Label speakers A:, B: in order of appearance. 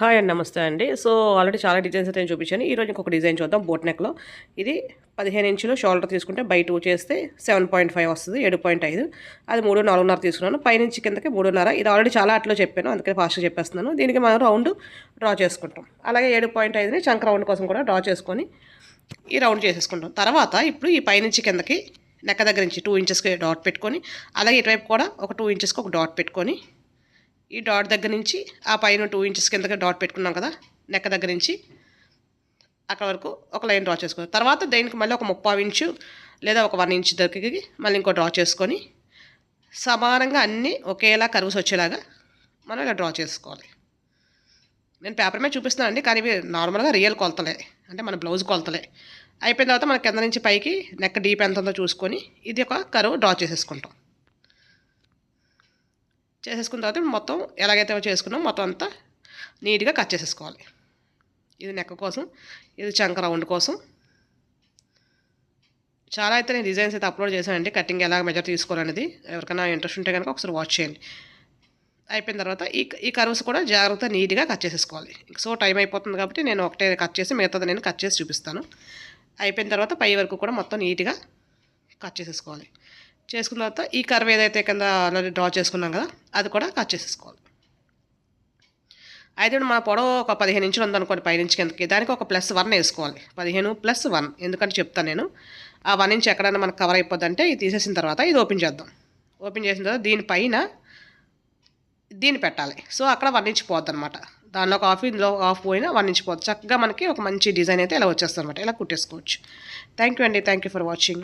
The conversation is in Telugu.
A: హాయ్ అండి. నమస్తే అండి. సో, ఆల్రెడీ చాలా డిజైన్స్ అయితే నేను చూపించాను. ఈరోజు ఇంకొక డిజైన్ చూద్దాం బోట్ నెక్‌లో. ఇది 15 ఇంచులు షోల్డర్ తీసుకుంటే బై 2 చేస్తే 7.5 వస్తది. 7.5 అది 3, 4.5 తీసుకున్నాను. పైనుంచి కిందకి 3.5 ఇది ఆల్రెడీ చాలా అట్లో చెప్పాను. అందుకని ఫాస్ట్‌గా చెప్పేస్తున్నాను. దీనికి మనం రౌండ్ డ్రా చేసుకుంటాం. అలాగే 7.5ని చంక రౌండ్ కోసం కూడా డ్రా చేసుకొని ఈ రౌండ్ చేసేసుకుంటాం. తర్వాత ఇప్పుడు ఈ పైనుంచి కిందకి నెక్క దగ్గర నుంచి 2 ఇంచెస్‌కి డాట్ పెట్టుకొని, అలాగే ఇటువైపు కూడా ఒక 2 ఇంచెస్‌కి ఒక డాట్ పెట్టుకొని, ఈ డాట్ దగ్గర నుంచి ఆ పైన 2 ఇంచెస్ కిందకి డాట్ పెట్టుకున్నాం కదా, నెక్క దగ్గర నుంచి అక్కడ వరకు ఒక లైన్ డ్రా చేసుకోవాలి. తర్వాత దీనికి మళ్ళీ ఒక 30 ఇంచు లేదా ఒక 1 ఇంచ్ దగ్గరికి మళ్ళీ ఇంకో డ్రా చేసుకొని సమానంగా అన్నీ ఒకేలా కర్వ్స్ వచ్చేలాగా మనం ఇలా డ్రా చేసుకోవాలి. నేను పేపర్ మీద చూపిస్తున్నానండి, కానీ ఇవి నార్మల్గా రియల్ కొలతలే, అంటే మన బ్లౌజ్ కొలతలే. అయిపోయిన తర్వాత మన కింద నుంచి పైకి నెక్ డీప్ ఎంత ఉందో చూసుకొని ఇది ఒక కర్వ్ డ్రా చేసేసుకుంటాం. చేసేసుకున్న తర్వాత మొత్తం ఎలాగైతే చేసుకున్నాం మొత్తం అంతా నీట్గా కట్ చేసేసుకోవాలి. ఇది నెక్ కోసం, ఇది చంక రౌండ్ కోసం. చాలా అయితే నేను డిజైన్స్ అయితే అప్లోడ్ చేశానండి, కటింగ్ ఎలా మెజర్ తీసుకోవాలనేది. ఎవరికైనా ఇంట్రెస్ట్ ఉంటే కనుక ఒకసారి వాచ్ చేయండి. అయిపోయిన తర్వాత ఈ కర్వ్స్ కూడా జాగ్రత్తగా నీట్గా కట్ చేసేసుకోవాలి. సో టైం అయిపోతుంది కాబట్టి నేను ఒకటే కట్ చేసి మిగతాది నేను కట్ చేసి చూపిస్తాను. అయిపోయిన తర్వాత పై వరకు కూడా మొత్తం నీట్గా కట్ చేసేసుకోవాలి. చేసుకున్న తర్వాత ఈ కర్వ్ ఏదైతే కింద ఆల్రెడీ డ్రా చేసుకున్నాం కదా, అది కూడా కట్ చేసేసుకోవాలి. అయితే మన పొడవు ఒక 15 ఇంచులు ఉందనుకోండి పైనుంచి కిందకి, దానికి ఒక +1 వేసుకోవాలి. 15+1 ఎందుకంటే చెప్తాను నేను. ఆ 1 ఇంచ్ ఎక్కడైనా మనకు కవర్ అయిపోద్దంటే ఇది తీసేసిన తర్వాత ఇది ఓపెన్ చేద్దాం. ఓపెన్ చేసిన తర్వాత దీనిపైన దీన్ని పెట్టాలి. సో అక్కడ 1 ఇంచ్ పోద్ది అనమాట. దానిలో ఒక హాఫ్, ఇందులో హాఫ్ పోయినా 1 ఇంచ్ పోద్ది. చక్కగా మనకి ఒక మంచి డిజైన్ అయితే ఇలా వచ్చేస్తుంది అనమాట. ఇలా కుట్టేసుకోవచ్చు. థ్యాంక్ యూ అండి. Thank you for watching.